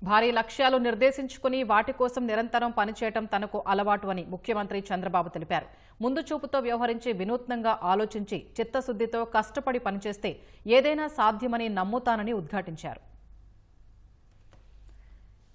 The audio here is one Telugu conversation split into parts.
భారీ లక్ష్యాలు నిర్దేశించుకుని వాటి కోసం నిరంతరం పనిచేయడం తనకు అలవాటు అని ముఖ్యమంత్రి చంద్రబాబు తెలిపారు. ముందు చూపుతో వ్యవహరించి వినూత్నంగా ఆలోచించి చిత్తశుద్ధితో కష్టపడి పనిచేస్తే ఏదైనా సాధ్యమని నమ్ముతానని ఉద్ఘాటించారు.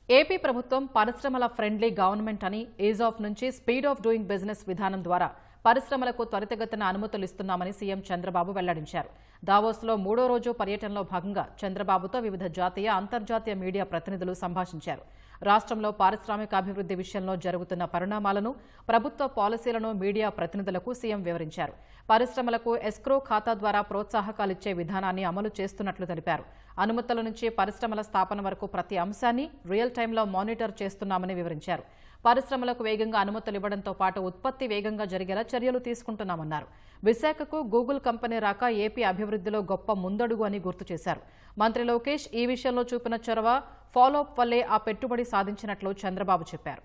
ఏపీ ప్రభుత్వం పరిశ్రమల ఫ్రెండ్లీ గవర్నమెంట్ అని ఈజ్ ఆఫ్ నుంచి స్పీడ్ ఆఫ్ డూయింగ్ బిజినెస్ విధానం ద్వారా పరిశ్రమలకు త్వరితగతిన అనుమతులు ఇస్తున్నామని సీఎం చంద్రబాబు వెల్లడించారు. దావోస్లో 3వ రోజు పర్యటనలో భాగంగా చంద్రబాబుతో వివిధ జాతీయ, అంతర్జాతీయ మీడియా ప్రతినిధులు సంభాషించారు. రాష్ట్రంలో పారిశ్రామిక అభివృద్ధి విషయంలో జరుగుతున్న పరిణామాలను, ప్రభుత్వ పాలసీలను మీడియా ప్రతినిధులకు సీఎం వివరించారు. పరిశ్రమలకు ఎస్క్రో ఖాతా ద్వారా ప్రోత్సాహకాలిచ్చే విధానాన్ని అమలు చేస్తున్నట్లు తెలిపారు. అనుమతుల నుంచి పరిశ్రమల స్థాపన వరకు ప్రతి అంశాన్ని రియల్ టైంలో మానిటర్ చేస్తున్నామని వివరించారు. పరిశ్రమలకు వేగంగా అనుమతులు ఇవ్వడంతో పాటు ఉత్పత్తి వేగంగా జరిగేలా చర్యలు తీసుకుంటున్నామన్నారు. విశాఖకు గూగుల్ కంపెనీ రాక ఏపీ అభివృద్ధిలో గొప్ప ముందడుగు అని గుర్తు చేశారు. మంత్రి లోకేష్ ఈ విషయంలో చూపిన చొరవ, ఫాలోఅప్ వల్లే ఆ పెట్టుబడి సాధించినట్లు చంద్రబాబు చెప్పారు.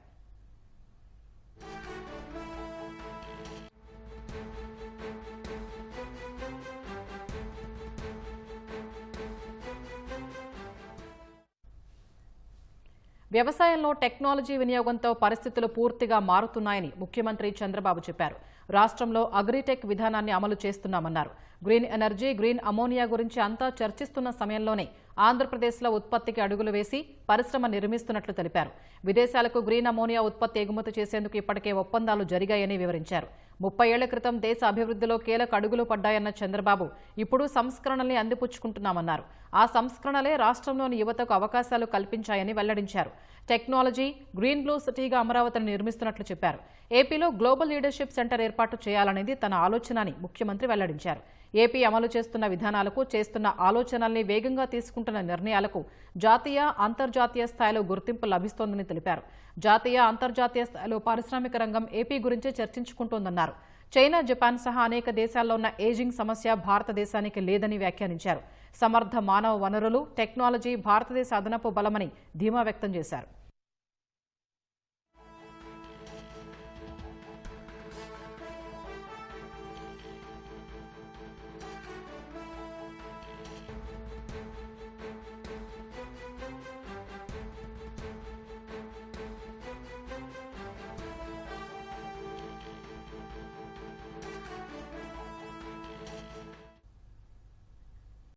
వ్యవసాయంలో టెక్నాలజీ వినియోగంతో పరిస్థితులు పూర్తిగా మారుతున్నాయని ముఖ్యమంత్రి చంద్రబాబు చెప్పారు. రాష్ట్రంలో అగ్రిటెక్ విధానాన్ని అమలు చేస్తున్నామన్నారు. గ్రీన్ ఎనర్జీ, గ్రీన్ అమోనియా గురించి అంతా చర్చిస్తున్న సమయంలోనే ఆంధ్రప్రదేశ్లో ఉత్పత్తికి అడుగులు వేసి పరిశ్రమ నిర్మిస్తున్నట్లు తెలిపారు. విదేశాలకు గ్రీన్ అమోనియా ఉత్పత్తి ఎగుమతి చేసేందుకు ఇప్పటికే ఒప్పందాలు జరిగాయని వివరించారు. 30 ఏళ్ల క్రితం దేశ అభివృద్ధిలో కీలక అడుగులు పడ్డాయన్న చంద్రబాబు ఇప్పుడు సంస్కరణల్ని అందిపుచ్చుకుంటున్నామన్నారు. ఆ సంస్కరణలే రాష్ట్రంలోని యువతకు అవకాశాలు కల్పించాయని వెల్లడించారు. టెక్నాలజీ, గ్రీన్ బ్లూ సిటీగా అమరావతిని నిర్మిస్తున్నట్లు చెప్పారు. ఏపీలో గ్లోబల్ లీడర్షిప్ సెంటర్ ఏర్పాటు చేయాలనేది తన ఆలోచన అని ముఖ్యమంత్రి వెల్లడించారు. ఏపీ అమలు చేస్తున్న విధానాలకు, చేస్తున్న ఆలోచనల్ని వేగంగా తీసుకుంటున్న నిర్ణయాలకు జాతీయ, అంతర్జాతీయ స్థాయిలో గుర్తింపు లభిస్తోందని తెలిపారు. జాతీయ, అంతర్జాతీయ స్థాయిలో పారిశ్రామిక రంగం ఏపీ గురించి చర్చించుకుంటోందన్నారు. చైనా, జపాన్ సహా అనేక దేశాల్లో ఉన్న ఏజింగ్ సమస్య భారతదేశానికి లేదని వ్యాఖ్యానించారు. సమర్థ మానవ వనరులు, టెక్నాలజీ భారతదేశ అదనపు బలమని ధీమా వ్యక్తం చేశారు.